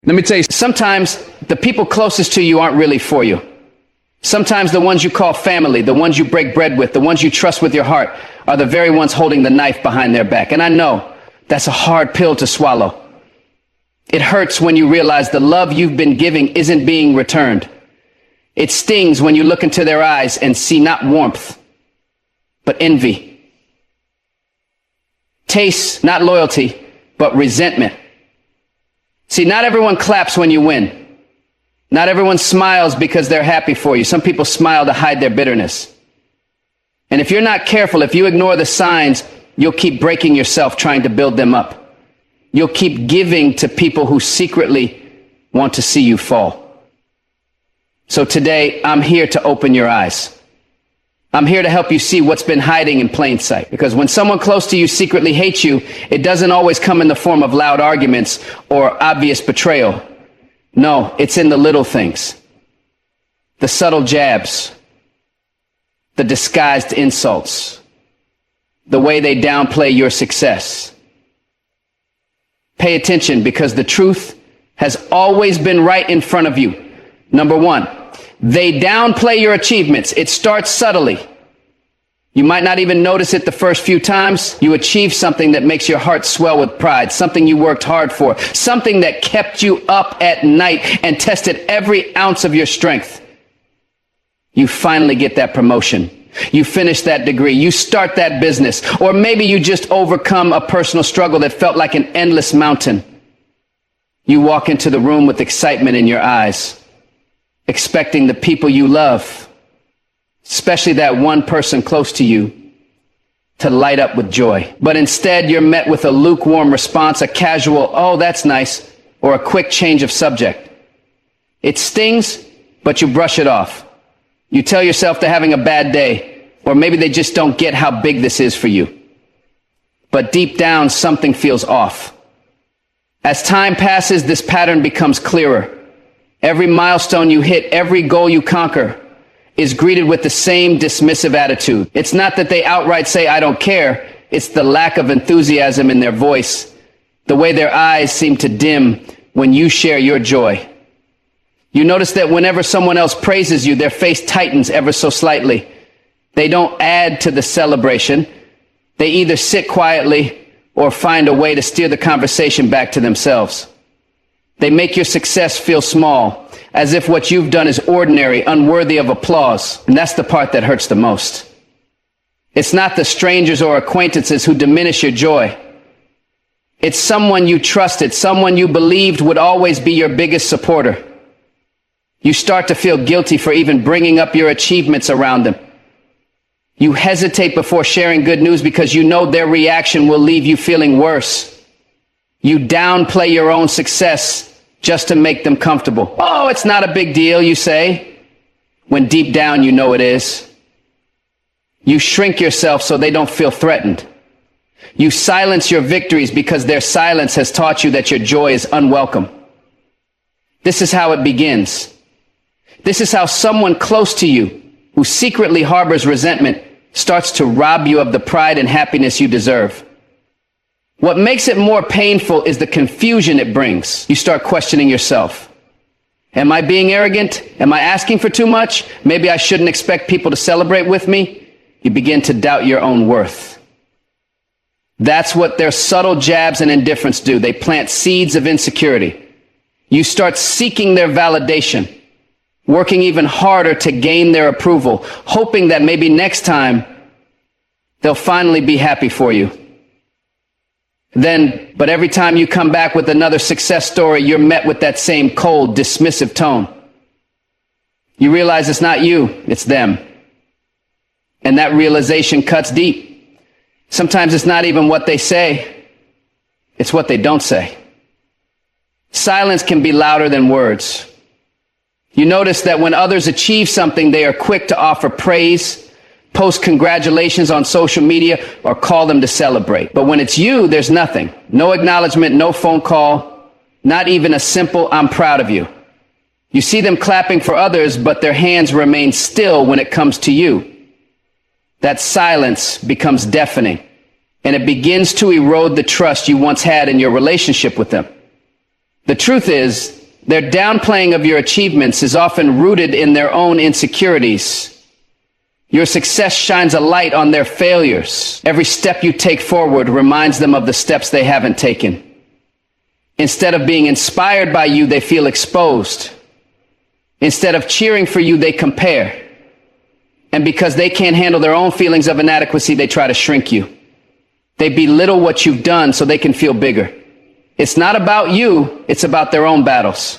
Let me tell you, sometimes the people closest to you aren't really for you. Sometimes the ones you call family, the ones you break bread with, the ones you trust with your heart, are the very ones holding the knife behind their back. And I know that's a hard pill to swallow. It hurts when you realize the love you've been giving isn't being returned. It stings when you look into their eyes and see not warmth, but envy. Taste not loyalty, but resentment. See, not everyone claps when you win. Not everyone smiles because they're happy for you. Some people smile to hide their bitterness. And if you're not careful, if you ignore the signs, you'll keep breaking yourself trying to build them up. You'll keep giving to people who secretly want to see you fall. So today, I'm here to open your eyes. I'm here to help you see what's been hiding in plain sight. Because when someone close to you secretly hates you, it doesn't always come in the form of loud arguments or obvious betrayal. No, it's in the little things. The subtle jabs, the disguised insults, the way they downplay your success. Pay attention, because the truth has always been right in front of you. Number one, they downplay your achievements. It starts subtly. You might not even notice it the first few times. You achieve something that makes your heart swell with pride, something you worked hard for, something that kept you up at night and tested every ounce of your strength. You finally get that promotion. You finish that degree. You start that business. Or maybe you just overcome a personal struggle that felt like an endless mountain. You walk into the room with excitement in your eyes, expecting the people you love, especially that one person close to you, to light up with joy. But instead, you're met with a lukewarm response, a casual, "Oh, that's nice," or a quick change of subject. It stings, but you brush it off. You tell yourself they're having a bad day, or maybe they just don't get how big this is for you. But deep down, something feels off. As time passes, this pattern becomes clearer. Every milestone you hit, every goal you conquer, is greeted with the same dismissive attitude. It's not that they outright say, "I don't care." It's the lack of enthusiasm in their voice, the way their eyes seem to dim when you share your joy. You notice that whenever someone else praises you, their face tightens ever so slightly. They don't add to the celebration. They either sit quietly or find a way to steer the conversation back to themselves. They make your success feel small, as if what you've done is ordinary, unworthy of applause. And that's the part that hurts the most. It's not the strangers or acquaintances who diminish your joy. It's someone you trusted, someone you believed would always be your biggest supporter. You start to feel guilty for even bringing up your achievements around them. You hesitate before sharing good news because you know their reaction will leave you feeling worse. You downplay your own success just to make them comfortable. "Oh, it's not a big deal," you say, when deep down you know it is. You shrink yourself so they don't feel threatened. You silence your victories because their silence has taught you that your joy is unwelcome. This is how it begins. This is how someone close to you, who secretly harbors resentment, starts to rob you of the pride and happiness you deserve. What makes it more painful is the confusion it brings. You start questioning yourself. Am I being arrogant? Am I asking for too much? Maybe I shouldn't expect people to celebrate with me. You begin to doubt your own worth. That's what their subtle jabs and indifference do. They plant seeds of insecurity. You start seeking their validation, working even harder to gain their approval, hoping that maybe next time they'll finally be happy for you. But every time you come back with another success story, you're met with that same cold, dismissive tone. You realize it's not you, it's them. And that realization cuts deep. Sometimes it's not even what they say, it's what they don't say. Silence can be louder than words. You notice that when others achieve something, they are quick to offer praise, post congratulations on social media, or call them to celebrate. But when it's you, there's nothing. No acknowledgement, no phone call, not even a simple "I'm proud of you." You see them clapping for others, but their hands remain still when it comes to you. That silence becomes deafening, and it begins to erode the trust you once had in your relationship with them. The truth is, their downplaying of your achievements is often rooted in their own insecurities. Your success shines a light on their failures. Every step you take forward reminds them of the steps they haven't taken. Instead of being inspired by you, they feel exposed. Instead of cheering for you, they compare. And because they can't handle their own feelings of inadequacy, they try to shrink you. They belittle what you've done so they can feel bigger. It's not about you, it's about their own battles.